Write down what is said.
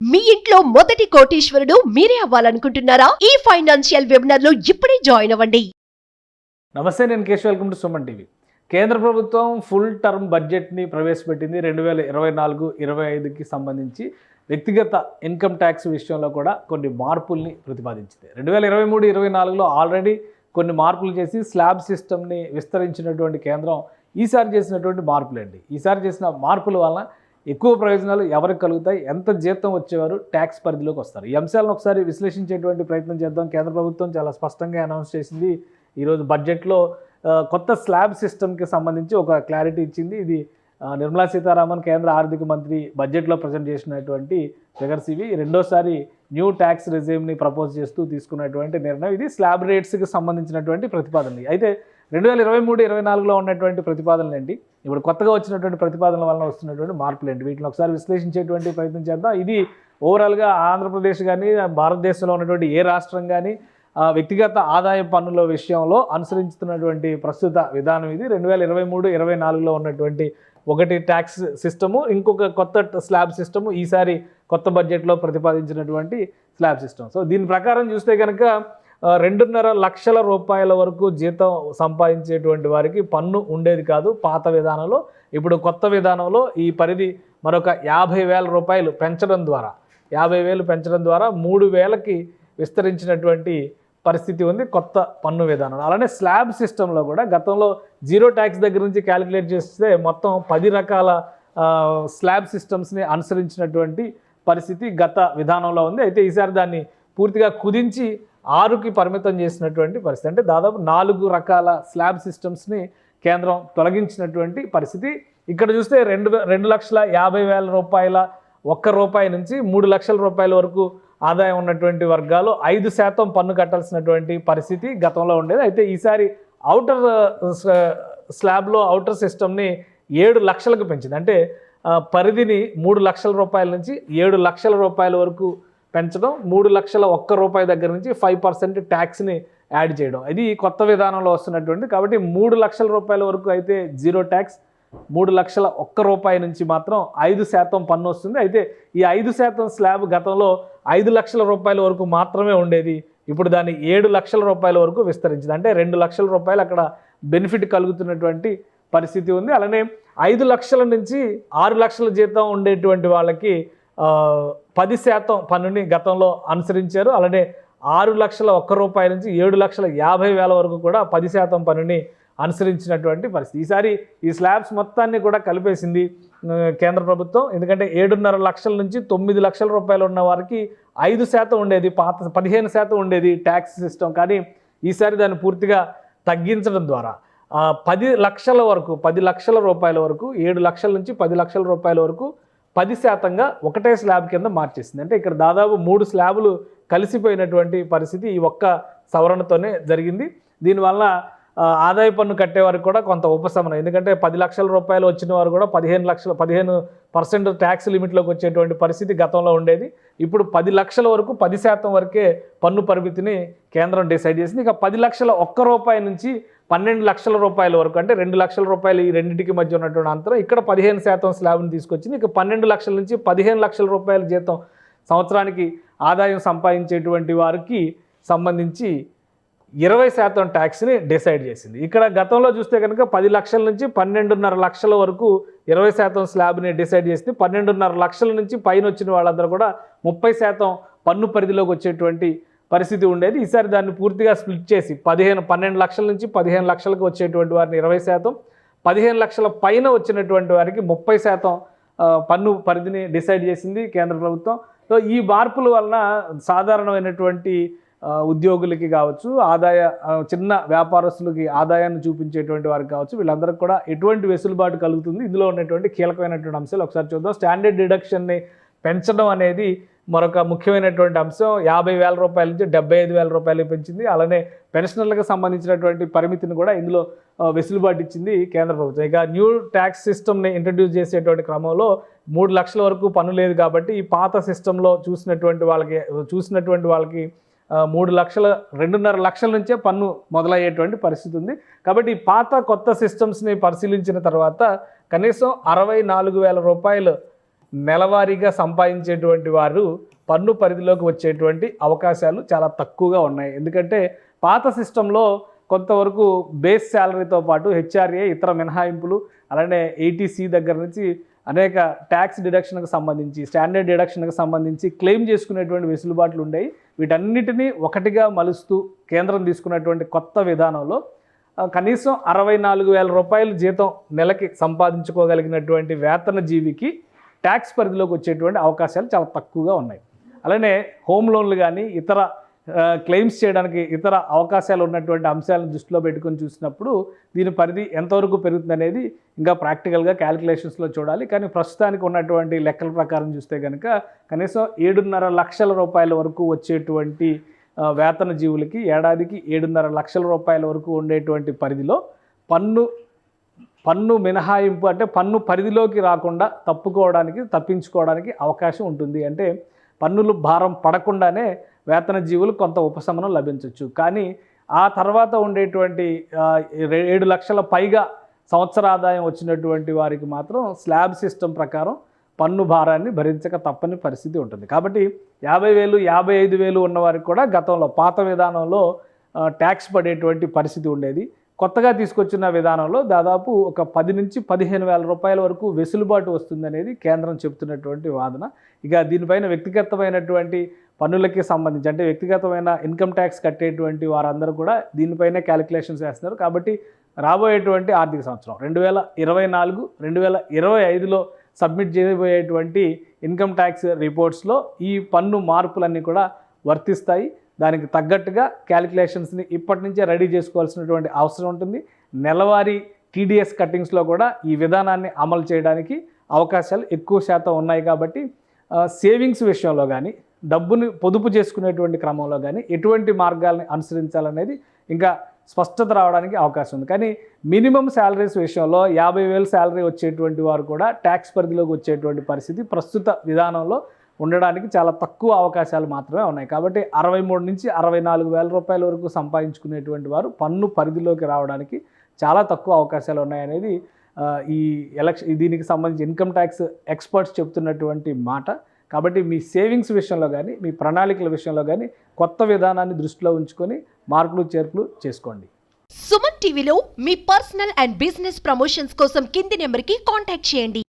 మీ ఇంట్లో మొదటి కోటీశ్వరుడు మీరే అవ్వాలనుకుంటున్నారా? ఈ ఫైనాన్షియల్ వెబినార్ లో ఇప్పుడే జాయిన్ అవ్వండి. నమస్తే, నేను Keshav. Welcome to Suman TV. కేంద్ర ప్రభుత్వం ఫుల్ టర్మ్ బడ్జెట్ని ప్రవేశపెట్టింది 2024-25కి సంబంధించి వ్యక్తిగత ఇన్కమ్ ట్యాక్స్ విషయంలో కూడా కొన్ని మార్పుల్ని ప్రతిపాదించింది. 2023-24లో ఆల్రెడీ కొన్ని మార్పులు చేసి స్లాబ్ సిస్టమ్ని విస్తరించినటువంటి కేంద్రం ఈసారి చేసినటువంటి మార్పులండి. ఈసారి చేసిన మార్పుల వలన ఎక్కువ ప్రయోజనాలు ఎవరికి కలుగుతాయి, ఎంత జీతం వచ్చేవారు ట్యాక్స్ పరిధిలోకి వస్తారు, ఈ అంశాలను ఒకసారి విశ్లేషించేటువంటి ప్రయత్నం చేద్దాం. కేంద్ర ప్రభుత్వం చాలా స్పష్టంగా అనౌన్స్ చేసింది. ఈరోజు బడ్జెట్లో కొత్త స్లాబ్ సిస్టమ్కి సంబంధించి ఒక క్లారిటీ ఇచ్చింది. ఇది నిర్మలా సీతారామన్ కేంద్ర ఆర్థిక మంత్రి బడ్జెట్లో ప్రజెంట్ చేసినటువంటి ఫిగర్స్ ఇవి. రెండోసారి న్యూ ట్యాక్స్ రెజ్యూమ్ని ప్రపోజ్ చేస్తూ తీసుకున్నటువంటి నిర్ణయం ఇది. స్లాబ్ రేట్స్కి సంబంధించినటువంటి ప్రతిపాదనలు. అయితే 2023-24లో ఉన్నటువంటి ప్రతిపాదనలు ఏంటి, ఇప్పుడు కొత్తగా వచ్చినటువంటి ప్రతిపాదనల వలన వస్తున్నటువంటి మార్పులు ఏంటి, వీటిని ఒకసారి విశ్లేషించేటువంటి ప్రయత్నం చేద్దాం. ఇది ఓవరాల్గా ఆంధ్రప్రదేశ్ కానీ భారతదేశంలో ఉన్నటువంటి ఏ రాష్ట్రం కానీ వ్యక్తిగత ఆదాయ పన్నుల విషయంలో అనుసరించుతున్నటువంటి ప్రస్తుత విధానం ఇది. 2023-24లో ఉన్నటువంటి ఒకటి ట్యాక్స్ సిస్టము, ఇంకొక కొత్త స్లాబ్ సిస్టము, ఈసారి కొత్త బడ్జెట్లో ప్రతిపాదించినటువంటి స్లాబ్ సిస్టమ్. సో దీని ప్రకారం చూస్తే కనుక 2.5 లక్షల రూపాయల వరకు జీతం సంపాదించేటువంటి వారికి పన్ను ఉండేది కాదు పాత విధానంలో. ఇప్పుడు కొత్త విధానంలో ఈ పరిధి మరొక 50,000 రూపాయలు పెంచడం ద్వారా 50,000 పెంచడం ద్వారా 3,000కి విస్తరించినటువంటి పరిస్థితి ఉంది కొత్త పన్ను విధానం. అలానే స్లాబ్ సిస్టంలో కూడా గతంలో జీరో ట్యాక్స్ దగ్గర నుంచి క్యాలిక్యులేట్ చేస్తే మొత్తం 10 రకాల స్లాబ్ సిస్టమ్స్ని అనుసరించినటువంటి పరిస్థితి గత విధానంలో ఉంది. అయితే ఈసారి దాన్ని పూర్తిగా కుదించి 6కి పరిమితం చేసినటువంటి పరిస్థితి. అంటే దాదాపు 4 రకాల స్లాబ్ సిస్టమ్స్ని కేంద్రం తొలగించినటువంటి పరిస్థితి. ఇక్కడ చూస్తే 2,50,000 రూపాయల రూపాయి నుంచి 3 లక్షల రూపాయల వరకు ఆదాయం ఉన్నటువంటి వర్గాలు 5% పన్ను కట్టాల్సినటువంటి పరిస్థితి గతంలో ఉండేది. అయితే ఈసారి అవుటర్ స్లాబ్లో అవుటర్ సిస్టమ్ని 7 లక్షలకు పెంచింది. అంటే పరిధిని 3 లక్షల రూపాయల నుంచి 7 లక్షల రూపాయల వరకు పెంచడం, 3 లక్షల రూపాయి దగ్గర నుంచి 5% ట్యాక్స్ని యాడ్ చేయడం, ఇది కొత్త విధానంలో వస్తున్నటువంటి. కాబట్టి 3 లక్షల రూపాయల వరకు అయితే జీరో ట్యాక్స్, 3 లక్షల రూపాయి నుంచి మాత్రం 5% పన్ను వస్తుంది. అయితే ఈ 5% స్లాబ్ గతంలో 5 లక్షల రూపాయల వరకు మాత్రమే ఉండేది. ఇప్పుడు దాన్ని 7 లక్షల రూపాయల వరకు విస్తరించింది. అంటే 2 లక్షల రూపాయలు అక్కడ బెనిఫిట్ కలుగుతున్నటువంటి పరిస్థితి ఉంది. అలానే 5 లక్షల నుంచి 6 లక్షల జీతం ఉండేటువంటి వాళ్ళకి 10% పన్నుని గతంలో అనుసరించారు. అలానే 6 లక్షల రూపాయి నుంచి 7,50,000 వరకు కూడా 10% పన్నుని అనుసరించినటువంటి పరిస్థితి. ఈసారి ఈ స్లాబ్స్ మొత్తాన్ని కూడా కలిపేసింది కేంద్ర ప్రభుత్వం. ఎందుకంటే 7.5 లక్షల నుంచి 9 లక్షల రూపాయలు ఉన్న వారికి 5% ఉండేది, పాత 15% ఉండేది ట్యాక్స్ సిస్టమ్. కానీ ఈసారి దాన్ని పూర్తిగా తగ్గించడం ద్వారా 10 లక్షల వరకు 10 లక్షల రూపాయల వరకు 7 లక్షల నుంచి 10 లక్షల రూపాయల వరకు 10%గా ఒకటే స్లాబ్ కింద మార్చేసింది. అంటే ఇక్కడ దాదాపు 3 స్లాబులు కలిసిపోయినటువంటి పరిస్థితి ఈ ఒక్క సవరణతోనే జరిగింది. దీనివల్ల ఆదాయ పన్ను కట్టేవారికి కూడా కొంత ఉపశమనం. ఎందుకంటే 10 లక్షల రూపాయలు వచ్చిన వారు కూడా 15% ట్యాక్స్ లిమిట్లోకి వచ్చేటువంటి పరిస్థితి గతంలో ఉండేది. ఇప్పుడు 10 లక్షల వరకు 10% వరకే పన్ను పరిమితిని కేంద్రం డిసైడ్ చేసింది. ఇక 10 లక్షల రూపాయి నుంచి 12 లక్షల రూపాయల వరకు, అంటే 2 లక్షల రూపాయలు, ఈ రెండింటికి మధ్య ఉన్నటువంటి అంతరం ఇక్కడ 15% స్లాబ్ని తీసుకొచ్చింది. ఇక 12 లక్షల నుంచి 15 లక్షల రూపాయల జీతం సంవత్సరానికి ఆదాయం సంపాదించేటువంటి వారికి సంబంధించి 20% ట్యాక్స్ని డిసైడ్ చేసింది. ఇక్కడ గతంలో చూస్తే కనుక 10 లక్షల నుంచి 12.5 లక్షల వరకు 20% స్లాబ్ని డిసైడ్ చేసింది. 12.5 లక్షల నుంచి పైన వచ్చిన వాళ్ళందరూ కూడా 30% పన్ను పరిధిలోకి వచ్చేటువంటి పరిస్థితి ఉండేది. ఈసారి దాన్ని పూర్తిగా స్ప్లిట్ చేసి 12 లక్షల నుంచి 15 లక్షలకు వచ్చేటువంటి వారిని 20%, 15 లక్షల పైన వచ్చినటువంటి వారికి 30% పన్ను పరిధిని డిసైడ్ చేసింది కేంద్ర ప్రభుత్వం. సో ఈ మార్పుల వలన సాధారణమైనటువంటి ఉద్యోగులకి కావచ్చు, చిన్న వ్యాపారస్తులకి ఆదాయాన్ని చూపించేటువంటి వారికి కావచ్చు, వీళ్ళందరికీ కూడా ఎటువంటి వెసులుబాటు కలుగుతుంది, ఇందులో ఉన్నటువంటి కీలకమైనటువంటి అంశాలు ఒకసారి చూద్దాం. స్టాండర్డ్ డిడక్షన్ని పెంచడం అనేది మరొక ముఖ్యమైనటువంటి అంశం. 50,000 రూపాయల నుంచి 75,000 రూపాయలు పెంచింది. అలానే పెన్షనర్లకు సంబంధించినటువంటి పరిమితిని కూడా ఇందులో వెసులుబాటు ఇచ్చింది కేంద్ర ప్రభుత్వం. ఇక న్యూ ట్యాక్స్ సిస్టమ్ని ఇంట్రడ్యూస్ చేసేటువంటి క్రమంలో 3 లక్షల వరకు పన్ను లేదు కాబట్టి ఈ పాత సిస్టంలో చూసినటువంటి వాళ్ళకి 2.5 లక్షల నుంచే పన్ను మొదలయ్యేటువంటి పరిస్థితి ఉంది. కాబట్టి ఈ పాత కొత్త సిస్టమ్స్ని పరిశీలించిన తర్వాత కనీసం 64,000 రూపాయలు నెలవారీగా సంపాదించేటువంటి వారు పన్ను పరిధిలోకి వచ్చేటువంటి అవకాశాలు చాలా తక్కువగా ఉన్నాయి. ఎందుకంటే పాత సిస్టంలో కొంతవరకు బేస్ శాలరీతో పాటు హెచ్ఆర్ఏ, ఇతర మినహాయింపులు, అలానే ఏటీసీ దగ్గర నుంచి అనేక ట్యాక్స్ డిడక్షన్కి సంబంధించి, స్టాండర్డ్ డిడక్షన్కి సంబంధించి క్లెయిమ్ చేసుకునేటువంటి వెసులుబాట్లు ఉండేవి. వీటన్నిటినీ ఒకటిగా మలుస్తూ కేంద్రం తీసుకున్నటువంటి కొత్త విధానంలో కనీసం 64,000 రూపాయల జీతం నెలకి సంపాదించుకోగలిగినటువంటి వేతన జీవికి ట్యాక్స్ పరిధిలోకి వచ్చేటువంటి అవకాశాలు చాలా తక్కువగా ఉన్నాయి. అలానే హోమ్ లోన్లు కానీ ఇతర క్లెయిమ్స్ చేయడానికి ఇతర అవకాశాలు ఉన్నటువంటి అంశాలను దృష్టిలో పెట్టుకొని చూసినప్పుడు దీని పరిధి ఎంతవరకు పెరుగుతుంది అనేది ఇంకా ప్రాక్టికల్గా క్యాలిక్యులేషన్స్లో చూడాలి. కానీ ప్రస్తుతానికి ఉన్నటువంటి లెక్కల ప్రకారం చూస్తే కనుక కనీసం 7.5 లక్షల రూపాయల వరకు వచ్చేటువంటి వేతన జీవులకి ఏడాదికి 7.5 లక్షల రూపాయల వరకు ఉండేటువంటి పరిధిలో పన్ను మినహాయింపు, అంటే పన్ను పరిధిలోకి రాకుండా తప్పించుకోవడానికి అవకాశం ఉంటుంది. అంటే పన్నులు భారం పడకుండానే వేతన జీవులు కొంత ఉపశమనం లభించవచ్చు. కానీ ఆ తర్వాత ఉండేటువంటి 7 లక్షల పైగా సంవత్సర ఆదాయం వచ్చినటువంటి వారికి మాత్రం స్లాబ్ సిస్టమ్ ప్రకారం పన్ను భారాన్ని భరించక తప్పని పరిస్థితి ఉంటుంది. కాబట్టి 50,000, 55,000 ఉన్నవారికి కూడా గతంలో పాత విధానంలో ట్యాక్స్ పడేటువంటి పరిస్థితి ఉండేది. కొత్తగా తీసుకొచ్చిన విధానంలో దాదాపు ఒక 10 నుంచి 15,000 రూపాయల వరకు వెసులుబాటు వస్తుందనేది కేంద్రం చెబుతున్నటువంటి వాదన. ఇక దీనిపైన వ్యక్తిగతమైనటువంటి పన్నులకి సంబంధించి, అంటే వ్యక్తిగతమైన ఇన్కమ్ ట్యాక్స్ కట్టేటువంటి వారందరూ కూడా దీనిపైనే క్యాలిక్యులేషన్స్ చేస్తున్నారు. కాబట్టి రాబోయేటువంటి ఆర్థిక సంవత్సరం 2024, 2025లో సబ్మిట్ చేయబోయేటువంటి ఇన్కమ్ ట్యాక్స్ రిపోర్ట్స్లో ఈ పన్ను మార్పులన్నీ కూడా వర్తిస్తాయి. దానికి తగ్గట్టుగా క్యాలిక్యులేషన్స్ని ఇప్పటి నుంచే రెడీ చేసుకోవాల్సినటువంటి అవసరం ఉంటుంది. నెలవారీ టీడీఎస్ కట్టింగ్స్లో కూడా ఈ విధానాన్ని అమలు చేయడానికి అవకాశాలు ఎక్కువ శాతం ఉన్నాయి. కాబట్టి సేవింగ్స్ విషయంలో కానీ, డబ్బుని పొదుపు చేసుకునేటువంటి క్రమంలో కానీ ఎటువంటి మార్గాల్ని అనుసరించాలనేది ఇంకా స్పష్టత రావడానికి అవకాశం ఉంది. కానీ మినిమం శాలరీస్ విషయంలో 50,000 శాలరీ వచ్చేటువంటి వారు కూడా ట్యాక్స్ పరిధిలోకి వచ్చేటువంటి పరిస్థితి ప్రస్తుత విధానంలో ఉండడానికి చాలా తక్కువ అవకాశాలు మాత్రమే ఉన్నాయి. కాబట్టి 63 నుంచి 64,000 రూపాయల వరకు సంపాదించుకునేటువంటి వారు పన్ను పరిధిలోకి రావడానికి చాలా తక్కువ అవకాశాలు ఉన్నాయనేది దీనికి సంబంధించి ఇన్కమ్ ట్యాక్స్ ఎక్స్పర్ట్స్ చెప్తున్నటువంటి మాట. కాబట్టి మీ సేవింగ్స్ విషయంలో కానీ, మీ ప్రణాళికల విషయంలో కానీ కొత్త విధానాన్ని దృష్టిలో ఉంచుకొని మార్పులు చేర్పులు చేసుకోండి. సుమన్ టీవీలో మీ పర్సనల్ అండ్ బిజినెస్ ప్రమోషన్స్ కోసం కింది నెంబర్కి కాంటాక్ట్ చేయండి.